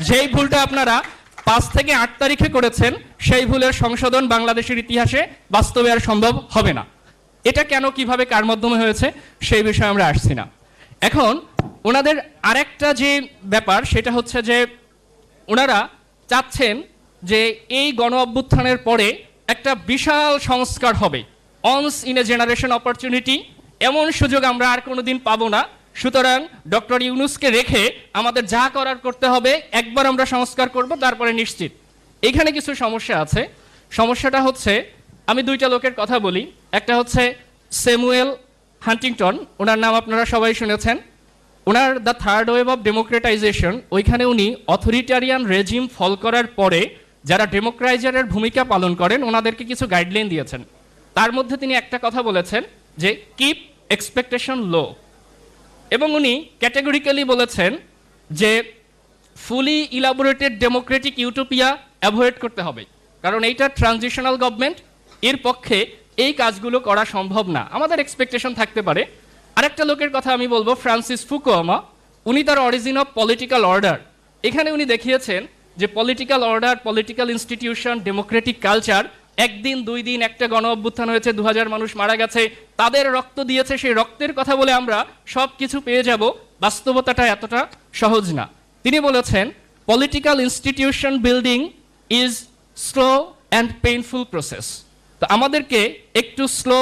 যেই ভুলটা আপনারা 5 থেকে 8 তারিখে করেছেন, সেই ভুলের সংশোধন বাংলাদেশের ইতিহাসে বাস্তবে আর সম্ভব হবে না। এটা কেন, কিভাবে, কার মাধ্যমে হয়েছে, সেই বিষয়ে আমরা আসছি না। এখন ওনাদের আরেকটা যে ব্যাপার, সেটা হচ্ছে যে ওনারা চাচ্ছেন যে এই গণ অভ্যুত্থানের পরে একটা বিশাল সংস্কার হবে, once in a generation opportunity, এমন সুযোগ আমরা আর কোনোদিন পাবো না। সুতরাং ডক্টর ইউনূসকে রেখে আমাদের যা করার করতে হবে, একবার আমরা সংস্কার করব, তারপরে নিশ্চিত। এখানে কিছু সমস্যা আছে। সমস্যাটা হচ্ছে, আমি দুইটা লোকের কথা বলি। একটা হচ্ছে স্যামুয়েল হান্টিংটন, ওনার নাম আপনারা সবাই শুনেছেন। ওনার the third wave of democratization, ওইখানে উনি অথরিটারিয়ান রেজিম ফল করার পরে যারা ডেমোক্রাইজারের ভূমিকা পালন করেন ওনাদেরকে কিছু গাইডলাইন দিয়েছেন। তার মধ্যে তিনি একটা কথা বলেছেন যে কিপ এক্সপেকটেশন লো, এবং উনি ক্যাটেগরিক্যালি বলেছেন যে ফুলি ইলাবোরেটেড ডেমোক্রেটিক ইউটোপিয়া অ্যাভয়েড করতে হবে, কারণ এইটা ট্রানজিশনাল গভর্নমেন্ট, এর পক্ষে এই কাজগুলো করা সম্ভব না। আমাদের এক্সপেকটেশন থাকতে পারে। আরেকটা লোকের কথা আমি বলবো, ফ্রান্সিস ফুকুয়ামা। উনি তার অরিজিন অফ পলিটিক্যাল অর্ডার, এখানে উনি দেখিয়েছেন যে political order, political institution, Democratic culture, একদিন দুই দিন একটা গণ অভ্যুত্থান হয়েছে, 2000 মানুষ মারা গেছে, তাদের রক্ত দিয়েছে, সেই রক্তের কথা বলে আমরা সব কিছু পেয়ে যাব, বাস্তবতাটা এতটা সহজ না। তিনি বলেছেন political institution building is slow and painful process. তো আমাদেরকে একটু স্লো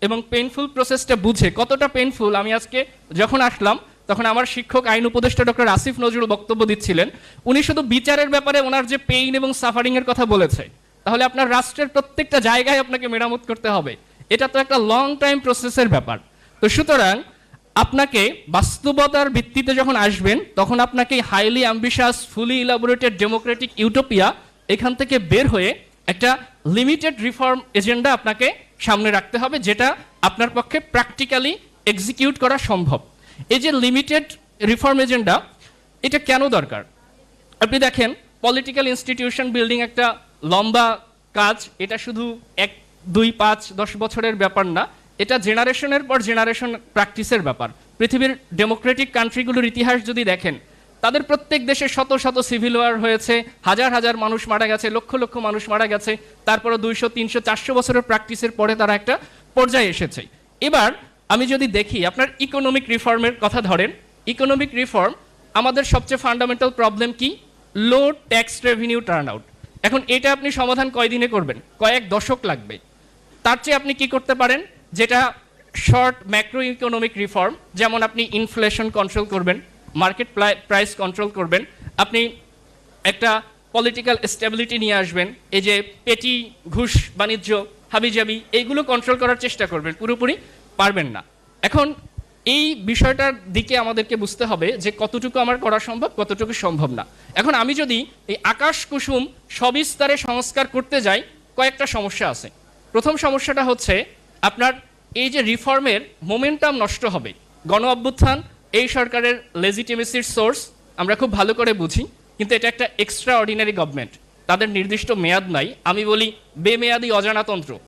এবং পেইনফুল প্রসেসটা বুঝে, কতটা পেইনফুল, আমি আজকে যখন আসলাম তখন আমার শিক্ষক আইন উপদেষ্টা ডক্টর আসিফ নজরুল বক্তব্য দিচ্ছিলেন। উনি শুধু বিচারের ব্যাপারে ওনার যে পেইন এবং সাফারিং এর কথা বলেছে, তাহলে আপনার রাষ্ট্রের প্রত্যেকটা জায়গায় আপনাকে মেরামত করতে হবে, এটা তো একটা লং টাইম প্রসেসের ব্যাপার। তো সুতরাং আপনাকে বাস্তবতার ভিত্তিতে যখন আসবেন, তখন আপনাকে হাইলি অ্যাম্বিশাস, ফুলি ইলাবোরেটেড ডেমোক্রেটিক ইউটোপিয়া, এখান থেকে বের হয়ে একটা লিমিটেড রিফর্ম এজেন্ডা আপনাকে সামনে রাখতে হবে, যেটা আপনার পক্ষে প্র্যাকটিক্যালি এক্সিকিউট করা সম্ভব। এই যে লিমিটেড রিফর্ম এজেন্ডা, এটা কেন দরকার? আপনি দেখেন, পলিটিক্যাল ইনস্টিটিউশন বিল্ডিং একটা লম্বা কাজ, এটা শুধু 1, 2, 5, 10 বছরের ব্যাপার না, এটা জেনারেশনের পর জেনারেশন প্র্যাকটিসের ব্যাপার। পৃথিবীর ডেমোক্রেটিক কান্ট্রিগুলোর ইতিহাস যদি দেখেন, তাদের প্রত্যেক দেশে শত শত সিভিল ওয়ার হয়েছে, হাজার হাজার মানুষ মারা গেছে, লক্ষ লক্ষ মানুষ মারা গেছে, তারপরে 200, 300, 400 বছরের প্র্যাকটিসের পরে তারা একটা পর্যায়ে এসেছে। এবার আমি যদি দেখি, আপনার ইকোনমিক রিফর্মের কথা ধরেন, ইকোনমিক রিফর্ম, আমাদের সবচেয়ে ফান্ডামেন্টাল প্রবলেম কি? লো ট্যাক্স রেভিনিউ টার্ন আউট। এখন এটা আপনি সমাধান কয়দিনে করবেন? কয়েক দশক লাগবে। তার চেয়ে আপনি কি করতে পারেন, যেটা শর্ট ম্যাক্রো ইকোনমিক রিফর্ম, যেমন আপনি ইনফ্লেশন কন্ট্রোল করবেন, মার্কেট প্রাইস কন্ট্রোল করবেন, আপনি একটা পলিটিক্যাল স্টেবিলিটি নিয়ে আসবেন, এই যে পেটি ঘুষ বাণিজ্য হাবিজাবি, এইগুলো কন্ট্রোল করার চেষ্টা করবেন। পুরোপুরি পারবেন না। এখন এই বিষয়টার দিকে আমাদেরকে বুঝতে হবে যে কতটুকু আমার করা সম্ভব, কতটুকু সম্ভব না। এখন আমি যদি এই আকাশ কুসুম সবিস্তারে সংস্কার করতে যাই, কয়েকটা সমস্যা আছে। প্রথম সমস্যাটা হচ্ছে, আপনার এই যে রিফর্মের মোমেন্টাম নষ্ট হবে। গণ অভ্যুত্থান এই সরকারের লেজিটিমেসির সোর্স, আমরা খুব ভালো করে বুঝি, কিন্তু এটা একটা এক্সট্রা অর্ডিনারি গভর্নমেন্ট, তাদের নির্দিষ্ট মেয়াদ নাই। আমি বলি বেমেয়াদি অজানাতন্ত্র।